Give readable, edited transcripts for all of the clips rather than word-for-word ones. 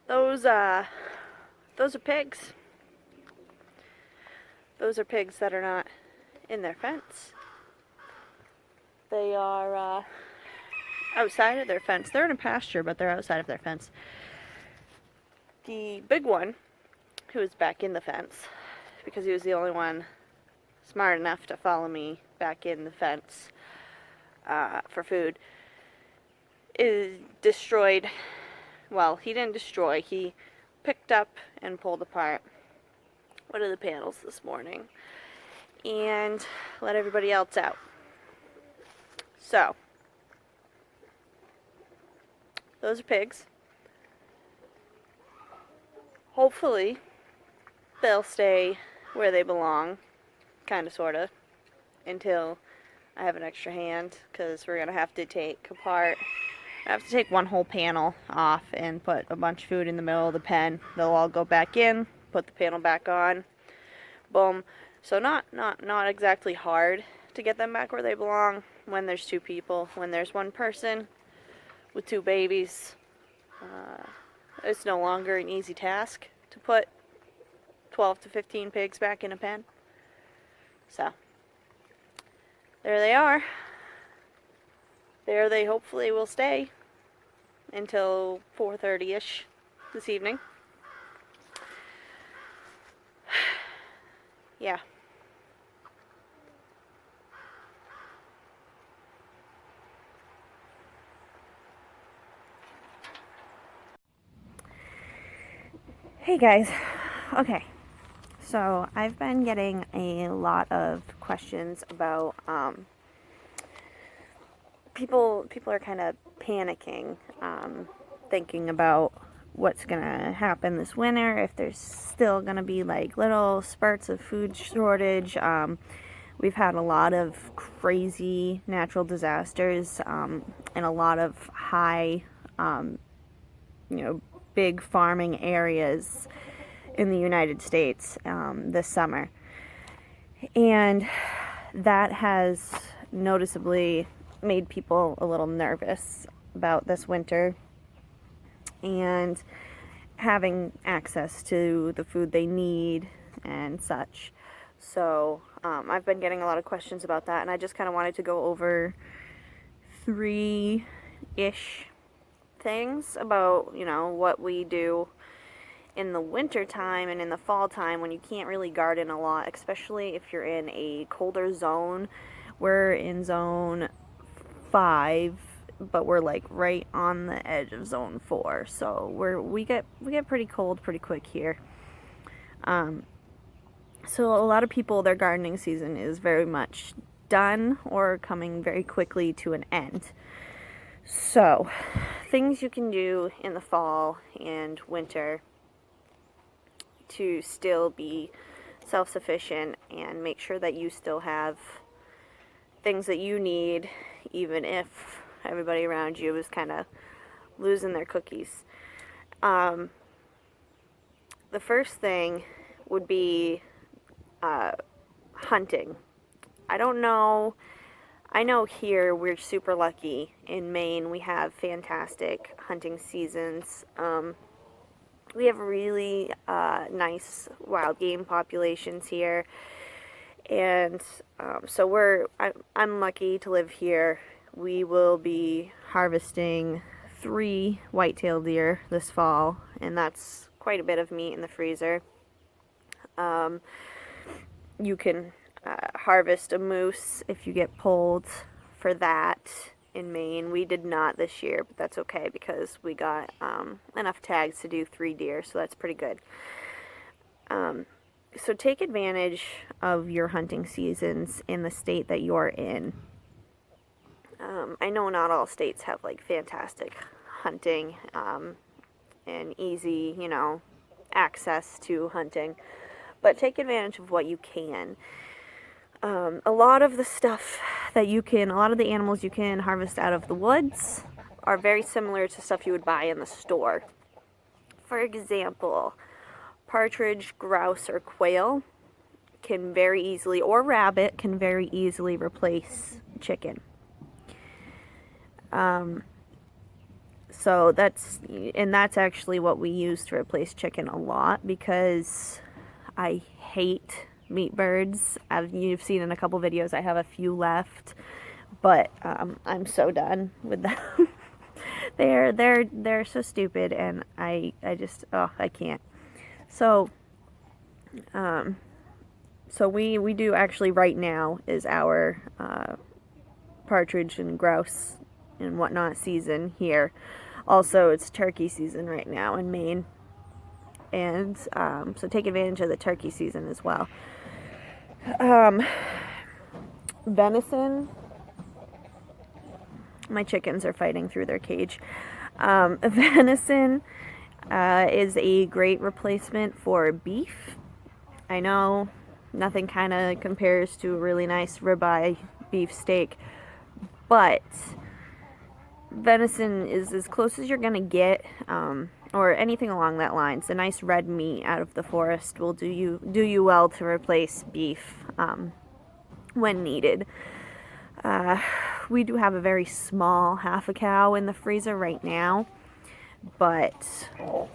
Those are pigs. Those are pigs that are not in their fence. They are outside of their fence. They're in a pasture, but they're outside of their fence. The big one, who is back in the fence, because he was the only one smart enough to follow me back in the fence for food, is destroyed. Well, he didn't destroy. He picked up and pulled apart one of the panels this morning and let everybody else out. So, those are pigs. Hopefully, they'll stay where they belong, kind of, sort of, until I have an extra hand, because we're going to have to take apart, I have to take one whole panel off and put a bunch of food in the middle of the pen. They'll all go back in, put the panel back on, boom. So not exactly hard to get them back where they belong when there's two people. When there's one person with two babies, it's no longer an easy task to put 12 to 15 pigs back in a pen. So, there they are. There they hopefully will stay until 4:30ish this evening. Yeah. Hey guys. Okay. So I've been getting a lot of questions about people are kind of panicking, thinking about what's gonna happen this winter, if there's still gonna be like little spurts of food shortage. We've had a lot of crazy natural disasters and a lot of high, big farming areas in the United States this summer. And that has noticeably made people a little nervous about this winter and having access to the food they need and such. So I've been getting a lot of questions about that, and I just kind of wanted to go over 3-ish things about, what we do in the winter time and in the fall time when you can't really garden a lot, especially if you're in a colder zone. We're in zone 5, but we're like right on the edge of zone 4, so we get pretty cold pretty quick here. So a lot of people, their gardening season is very much done or coming very quickly to an end. So, things you can do in the fall and winter to still be self-sufficient and make sure that you still have things that you need, even if everybody around you is kind of losing their cookies. The first thing would be hunting. I don't know. I know here we're super lucky in Maine. We have fantastic hunting seasons. We have really nice wild game populations here, and so I'm lucky to live here. We will be harvesting 3 white-tailed deer this fall, and that's quite a bit of meat in the freezer. You can harvest a moose if you get pulled for that in Maine. We did not this year, but that's okay because we got enough tags to do 3 deer, so that's pretty good. So take advantage of your hunting seasons in the state that you're in. I know not all states have like fantastic hunting and easy, access to hunting, but take advantage of what you can. A lot of the animals you can harvest out of the woods are very similar to stuff you would buy in the store. For example, partridge, grouse, or quail can very easily, or rabbit can very easily replace chicken. So that's actually what we use to replace chicken a lot, because I hate meat birds. You've seen in a couple videos I have a few left, but I'm so done with them. they're so stupid, and I just, oh, I can't. So we do actually, right now is our partridge and grouse and whatnot season here. Also, it's turkey season right now in Maine, and so take advantage of the turkey season as well. Venison. My chickens are fighting through their cage. Venison is a great replacement for beef. I know nothing kind of compares to a really nice ribeye beef steak, but venison is as close as you're gonna get, or anything along that lines. A nice red meat out of the forest will do you well to replace beef when needed. We do have a very small half a cow in the freezer right now, but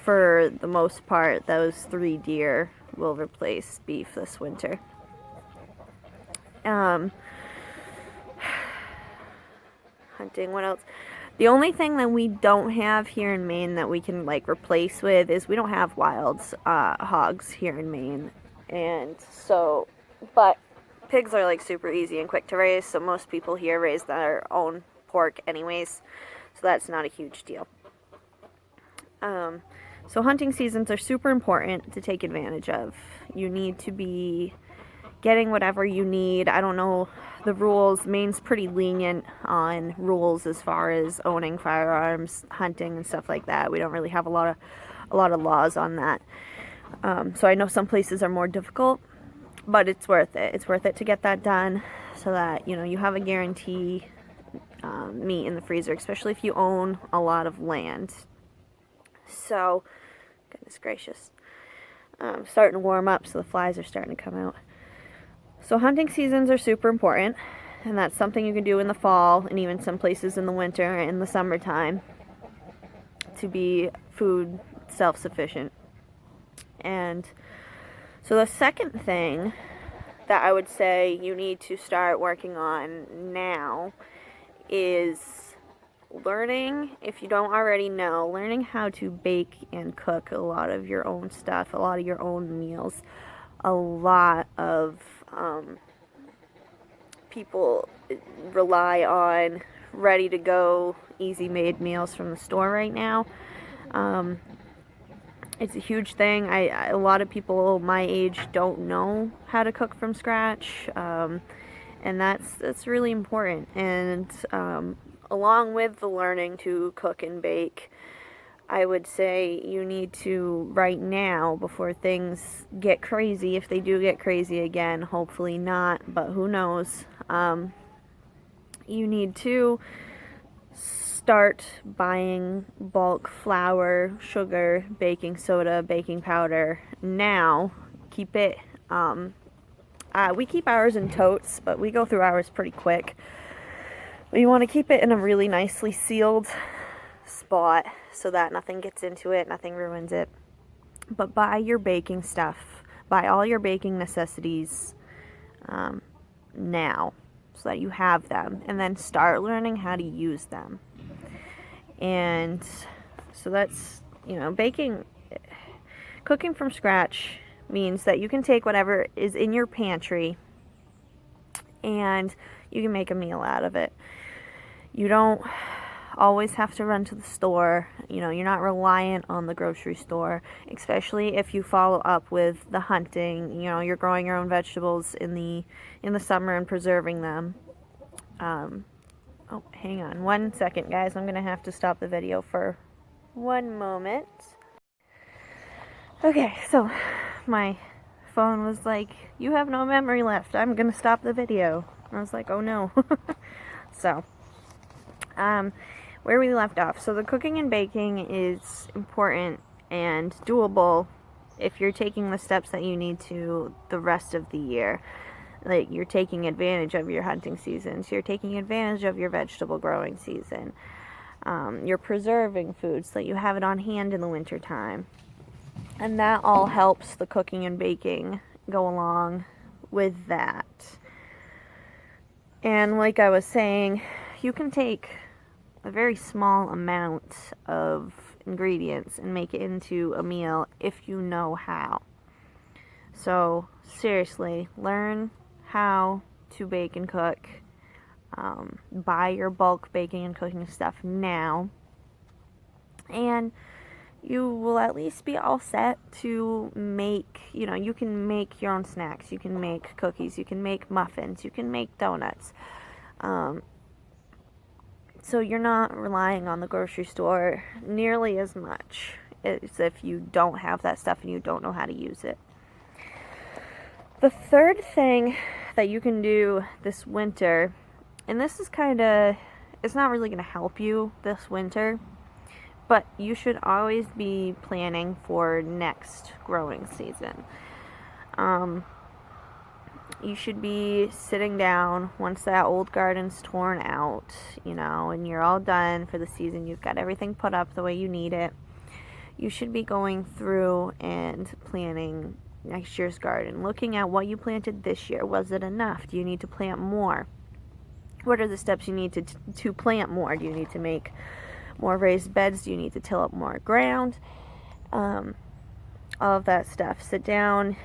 for the most part, those 3 deer will replace beef this winter. Hunting, what else? The only thing that we don't have here in Maine that we can like replace with is we don't have wild hogs here in Maine, and so, but pigs are like super easy and quick to raise, so most people here raise their own pork anyways, so that's not a huge deal. So hunting seasons are super important to take advantage of. You need to be getting whatever you need. I don't know the rules. Maine's pretty lenient on rules as far as owning firearms, hunting, and stuff like that. We don't really have a lot of laws on that. So I know some places are more difficult, but it's worth it. It's worth it to get that done, so that you have a guarantee meat in the freezer, especially if you own a lot of land. So, goodness gracious, starting to warm up, so the flies are starting to come out. So hunting seasons are super important, and that's something you can do in the fall, and even some places in the winter and the summertime, to be food self-sufficient. And so the second thing that I would say you need to start working on now is learning, if you don't already know, learning how to bake and cook a lot of your own stuff, a lot of your own meals. A lot of people rely on ready-to-go, easy-made meals from the store right now. It's a huge thing. A lot of people my age don't know how to cook from scratch, and that's really important. And along with the learning to cook and bake, I would say you need to, right now, before things get crazy, if they do get crazy again, hopefully not, but who knows, you need to start buying bulk flour, sugar, baking soda, baking powder now. Keep it, we keep ours in totes, but we go through ours pretty quick. But you want to keep it in a really nicely sealed spot so that nothing gets into it, nothing ruins it. But buy your baking stuff, buy all your baking necessities now, so that you have them, and then start learning how to use them. And so that's, cooking from scratch means that you can take whatever is in your pantry and you can make a meal out of it. You don't always have to run to the store. You're not reliant on the grocery store, especially if you follow up with the hunting. You're growing your own vegetables in the summer and preserving them. Oh, hang on 1 second, guys. I'm gonna have to stop the video for 1 moment. Okay, so my phone was like, you have no memory left, I'm gonna stop the video. I was like, oh no. So where we left off. So the cooking and baking is important and doable if you're taking the steps that you need to the rest of the year. Like, you're taking advantage of your hunting seasons, you're taking advantage of your vegetable growing season. You're preserving food so that you have it on hand in the wintertime. And that all helps the cooking and baking go along with that. And like I was saying, you can take a very small amount of ingredients and make it into a meal if you know how. So seriously, learn how to bake and cook. Buy your bulk baking and cooking stuff now, and you will at least be all set to make, you can make your own snacks, you can make cookies, you can make muffins, you can make donuts. So you're not relying on the grocery store nearly as much as if you don't have that stuff and you don't know how to use it. The third thing that you can do this winter, and this is it's not really going to help you this winter, but you should always be planning for next growing season. You should be sitting down once that old garden's torn out, and you're all done for the season. You've got everything put up the way you need it. You should be going through and planning next year's garden, looking at what you planted this year. Was it enough? Do you need to plant more? What are the steps you need to plant more? Do you need to make more raised beds? Do you need to till up more ground? All of that stuff. Sit down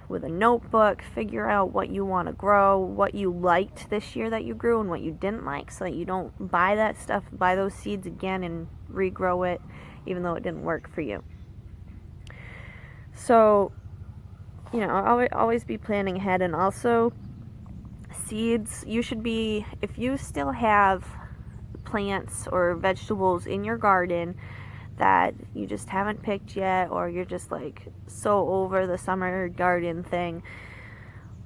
with a notebook, figure out what you want to grow, what you liked this year that you grew and what you didn't like, so that you don't buy those seeds again and regrow it even though it didn't work for you. So, always be planning ahead. And also, seeds, if you still have plants or vegetables in your garden that you just haven't picked yet, or you're just so over the summer garden thing,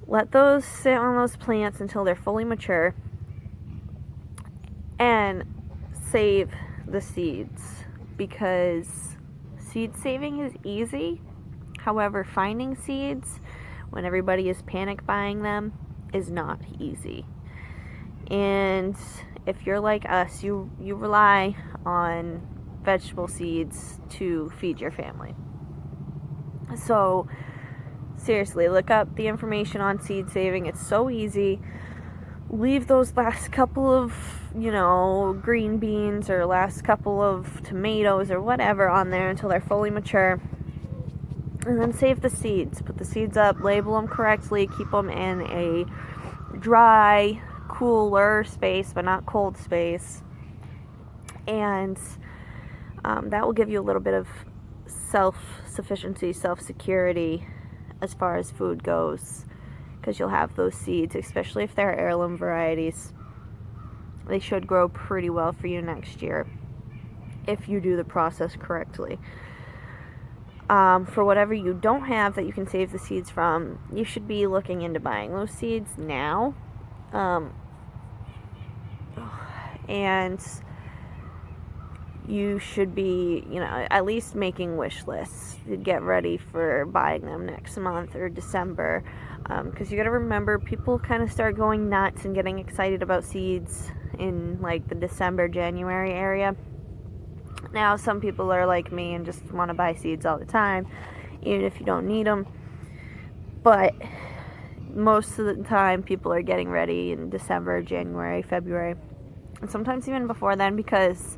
let those sit on those plants until they're fully mature and save the seeds, because seed saving is easy. However, finding seeds when everybody is panic buying them is not easy. And if you're like us, you rely on vegetable seeds to feed your family. So seriously, look up the information on seed saving. It's so easy. Leave those last couple of, green beans or last couple of tomatoes or whatever on there until they're fully mature. And then save the seeds. Put the seeds up, label them correctly, keep them in a dry, cooler space, but not cold space. And that will give you a little bit of self-sufficiency, self-security as far as food goes, because you'll have those seeds, especially if they're heirloom varieties. They should grow pretty well for you next year if you do the process correctly. For whatever you don't have that you can save the seeds from, you should be looking into buying those seeds now. And you should be, at least making wish lists to get ready for buying them next month or December. Because you got to remember, people kind of start going nuts and getting excited about seeds in the December, January area. Now, some people are like me and just want to buy seeds all the time, even if you don't need them. But most of the time, people are getting ready in December, January, February, and sometimes even before then, because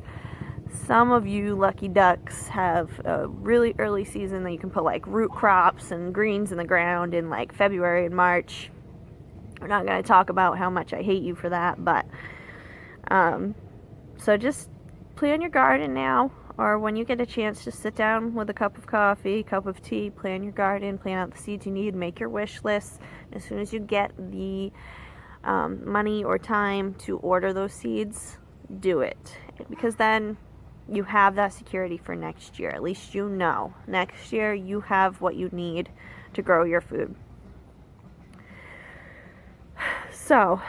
some of you lucky ducks have a really early season that you can put root crops and greens in the ground in February and March. We're not going to talk about how much I hate you for that, but so just plan your garden now, or when you get a chance, just sit down with a cup of coffee, cup of tea, plan your garden, plan out the seeds you need, make your wish list. As soon as you get the money or time to order those seeds, do it, because then you have that security for next year. At least next year you have what you need to grow your food. So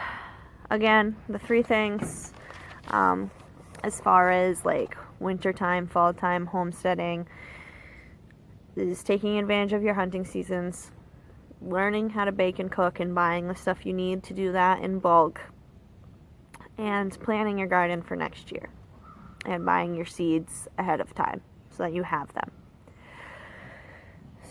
again, the three things as far as wintertime, fall time, homesteading, is taking advantage of your hunting seasons, learning how to bake and cook and buying the stuff you need to do that in bulk, and planning your garden for next year. and buying your seeds ahead of time so that you have them.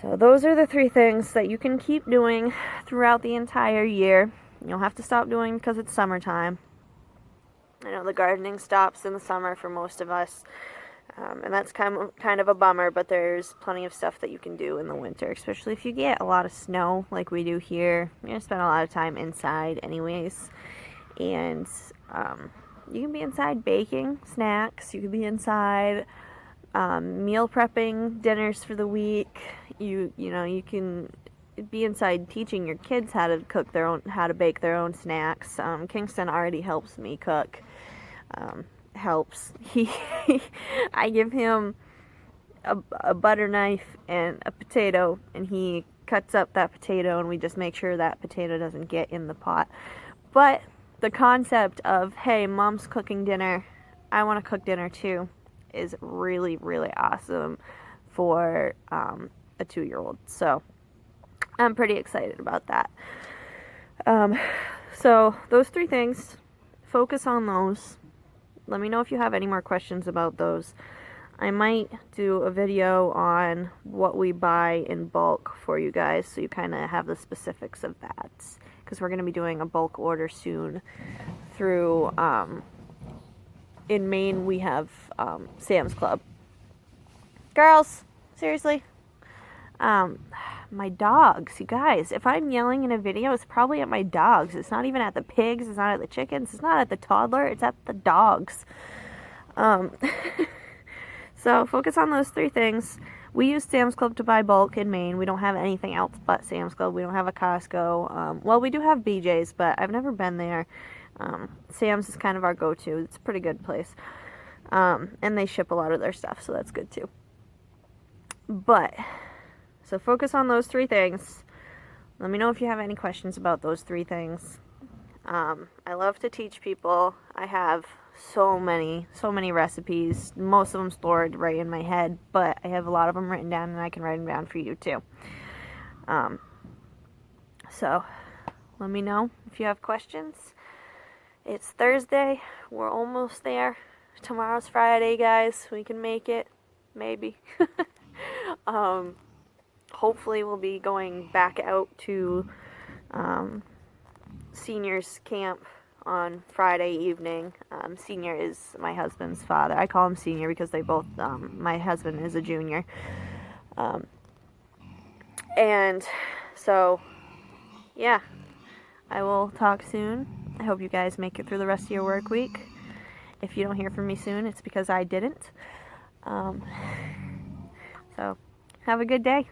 So those are the 3 things that you can keep doing throughout the entire year. You'll have to stop doing because it's summertime. I know the gardening stops in the summer for most of us, and that's kind of a bummer, but there's plenty of stuff that you can do in the winter, especially if you get a lot of snow like we do here. You're going to spend a lot of time inside anyways, and you can be inside baking snacks, you can be inside meal prepping dinners for the week. You can be inside teaching your kids how to bake their own snacks. Kingston already helps me cook. I give him a butter knife and a potato, and he cuts up that potato, and we just make sure that potato doesn't get in the pot. But the concept of, hey, mom's cooking dinner, I want to cook dinner too, is really, really awesome for a 2-year-old. So I'm pretty excited about that. So those 3 things, focus on those. Let me know if you have any more questions about those. I might do a video on what we buy in bulk for you guys, so you kind of have the specifics of that, because we're going to be doing a bulk order soon through, in Maine we have Sam's Club. Girls, seriously. My dogs, you guys. If I'm yelling in a video, it's probably at my dogs. It's not even at the pigs. It's not at the chickens. It's not at the toddler. It's at the dogs. So focus on those 3 things. We use Sam's Club to buy bulk in Maine. We don't have anything else but Sam's Club. We don't have a Costco. Well, we do have BJ's, but I've never been there. Sam's is kind of our go-to. It's a pretty good place. And they ship a lot of their stuff, so that's good too. So focus on those 3 things. Let me know if you have any questions about those 3 things. I love to teach people. I have so many recipes. Most of them stored right in my head, but I have a lot of them written down, and I can write them down for you too. So let me know if you have questions. It's Thursday. We're almost there. Tomorrow's Friday, guys. We can make it. Maybe. Hopefully we'll be going back out to seniors camp on Friday evening. Senior is my husband's father. I call him Senior because they both, my husband is a junior. And so, yeah, I will talk soon. I hope you guys make it through the rest of your work week. If you don't hear from me soon, it's because I didn't. So, have a good day.